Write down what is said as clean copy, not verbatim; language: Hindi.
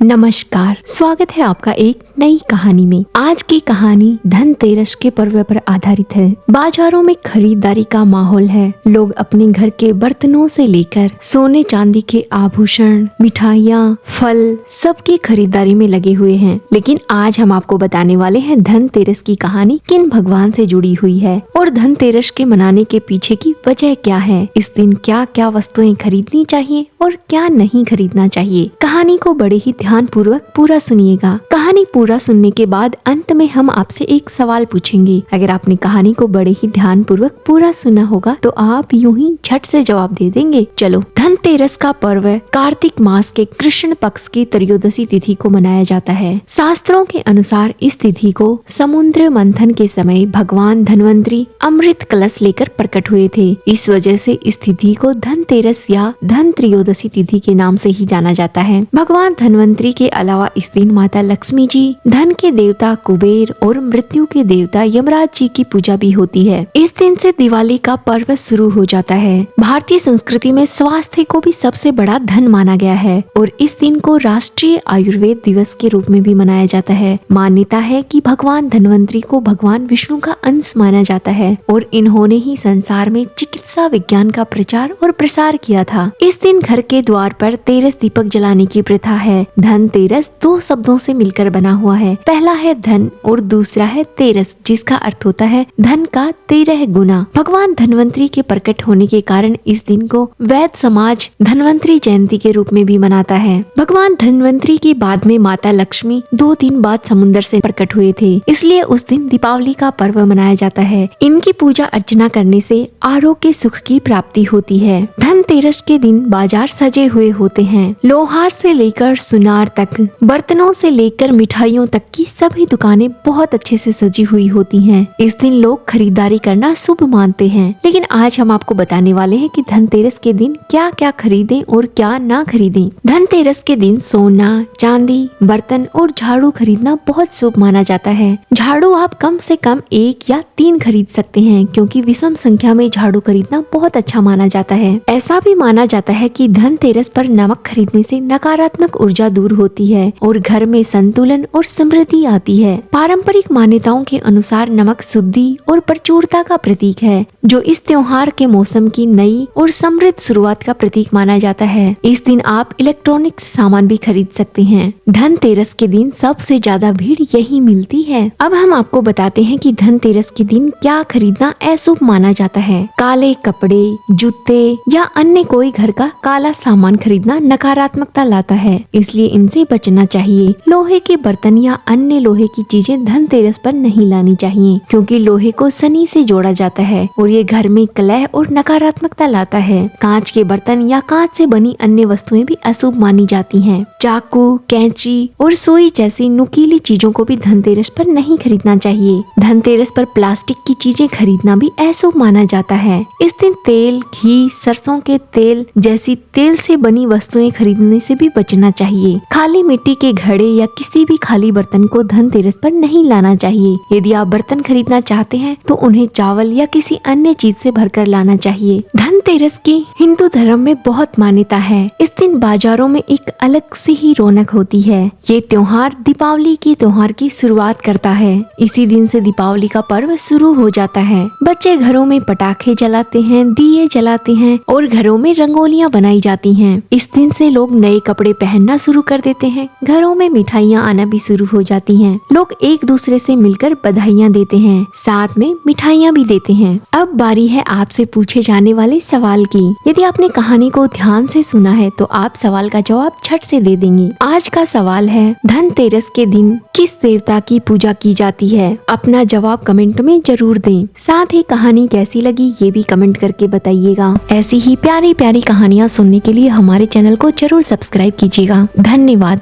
नमस्कार, स्वागत है आपका एक नई कहानी में। आज की कहानी धनतेरस के पर्व पर आधारित है। बाजारों में खरीदारी का माहौल है। लोग अपने घर के बर्तनों से लेकर सोने चांदी के आभूषण, मिठाइयाँ, फल सबकी खरीदारी में लगे हुए हैं। लेकिन आज हम आपको बताने वाले हैं धनतेरस की कहानी किन भगवान से जुड़ी हुई है और धनतेरस के मनाने के पीछे की वजह क्या है। इस दिन क्या क्या वस्तुएं खरीदनी चाहिए और क्या नहीं खरीदना चाहिए। कहानी को बड़े ही ध्यान पूर्वक पूरा सुनिएगा। कहानी पूरा सुनने के बाद अंत में हम आपसे एक सवाल पूछेंगे। अगर आपने कहानी को बड़े ही ध्यान पूर्वक पूरा सुना होगा तो आप यूं ही झट से जवाब दे देंगे। चलो, धनतेरस का पर्व कार्तिक मास के कृष्ण पक्ष की त्रयोदशी तिथि को मनाया जाता है। शास्त्रों के अनुसार इस तिथि को समुद्र मंथन के समय भगवान धन्वंतरी अमृत कलश लेकर प्रकट हुए थे। इस वजह से इस तिथि को धनतेरस या धन त्रयोदशी तिथि के नाम से ही जाना जाता है। भगवान धन्वंतरी के अलावा इस दिन माता लक्ष्मी जी, धन के देवता कुबेर और मृत्यु के देवता यमराज जी की पूजा भी होती है। इस दिन से दिवाली का पर्व शुरू हो जाता है। भारतीय संस्कृति में स्वास्थ्य को भी सबसे बड़ा धन माना गया है और इस दिन को राष्ट्रीय आयुर्वेद दिवस के रूप में भी मनाया जाता है। मान्यता है कि भगवान धन्वंतरी को भगवान विष्णु का अंश माना जाता है और इन्होंने ही संसार में चिकित्सा विज्ञान का प्रचार और प्रसार किया था। इस दिन घर के द्वार पर तेरस दीपक जलाने की प्रथा है। धनतेरस दो शब्दों से मिलकर बना हुआ है। पहला है धन और दूसरा है तेरस, जिसका अर्थ होता है धन का 13 गुना। भगवान धन्वंतरी के प्रकट होने के कारण इस दिन को वैद्य समाज धन्वंतरी जयंती के रूप में भी मनाता है। भगवान धन्वंतरी के बाद में माता लक्ष्मी 2 दिन बाद समुद्र से प्रकट हुए थे, इसलिए उस दिन दीपावली का पर्व मनाया जाता है। इनकी पूजा अर्चना करने से आरोग्य सुख की प्राप्ति होती है। धनतेरस के दिन बाजार सजे हुए होते हैं। लोहार से लेकर सुनार तक, बर्तनों से लेकर मिठाइयों तक की सभी दुकानें बहुत अच्छे से सजी हुई होती हैं। इस दिन लोग खरीदारी करना शुभ मानते हैं। लेकिन आज हम आपको बताने वाले हैं कि धनतेरस के दिन क्या क्या खरीदें और क्या ना खरीदें। धनतेरस के दिन सोना, चांदी, बर्तन और झाड़ू खरीदना बहुत शुभ माना जाता है। झाड़ू आप कम से कम 1 या 3 खरीद सकते हैं, क्योंकि विषम संख्या में झाड़ू खरीदना बहुत अच्छा माना जाता है। ऐसा भी माना जाता है कि धनतेरस पर नमक खरीदने से नकारात्मक ऊर्जा दूर होती है और घर में संतुलन और समृद्धि आती है। पारंपरिक मान्यताओं के अनुसार नमक शुद्धि और प्रचुरता का प्रतीक है, जो इस त्योहार के मौसम की नई और समृद्ध शुरुआत का प्रतीक माना जाता है। इस दिन आप इलेक्ट्रॉनिक्स सामान भी खरीद सकते हैं। धनतेरस के दिन सबसे ज्यादा भीड़ यही मिलती है। अब हम आपको बताते हैं कि धनतेरस के दिन क्या खरीदना अशुभ माना जाता है। काले कपड़े, जूते या अन्य कोई घर का काला सामान खरीदना नकारात्मकता लाता है, इसलिए इनसे बचना चाहिए। लोहे के बर्तन या अन्य लोहे की चीजें धनतेरस पर नहीं लानी चाहिए, क्योंकि लोहे को शनि से जोड़ा जाता है और ये घर में कलह और नकारात्मकता लाता है। कांच के बर्तन या कांच से बनी अन्य वस्तुएं भी अशुभ मानी जाती हैं। चाकू, कैंची और सुई जैसी नुकीली चीजों को भी धनतेरस पर नहीं खरीदना चाहिए। धनतेरस पर प्लास्टिक की चीजें खरीदना भी अशुभ माना जाता है। इस दिन तेल, घी, सरसों के तेल जैसी तेल से बनी वस्तुएं खरीदने से भी बचना चाहिए। खाली मिट्टी के घड़े या किसी भी खाली बर्तन को धनतेरस पर नहीं लाना चाहिए। यदि आप बर्तन खरीदना चाहते हैं तो उन्हें चावल या किसी अन्य चीज से भरकर लाना चाहिए। धनतेरस की हिंदू धर्म में बहुत मान्यता है। इस दिन बाजारों में एक अलग सी ही रौनक होती है। ये त्योहार दीपावली के त्योहार की शुरुआत करता है। इसी दिन से दीपावली का पर्व शुरू हो जाता है। बच्चे घरों में पटाखे जलाते हैं, दिए जलाते हैं और घरों में रंगोलियां बनाई जाती हैं। इस दिन से लोग नए कपड़े पहनना शुरू कर देते हैं। घरों में मिठाइयाँ आना भी शुरू हो जाती हैं। लोग एक दूसरे से मिलकर बधाइयाँ देते हैं, साथ में मिठाइयाँ भी देते हैं। अब बारी है आपसे पूछे जाने वाले सवाल की। यदि आपने कहानी को ध्यान से सुना है तो आप सवाल का जवाब झट से दे देंगे। आज का सवाल है, धनतेरस के दिन किस देवता की पूजा की जाती है? अपना जवाब कमेंट में जरूर दें। साथ ही कहानी कैसी लगी ये भी कमेंट करके बताइएगा। ऐसी ही प्यारी प्यारी कहानियाँ सुनने के लिए हमारे चैनल को जरूर सब्सक्राइब कीजिएगा। धन्यवाद।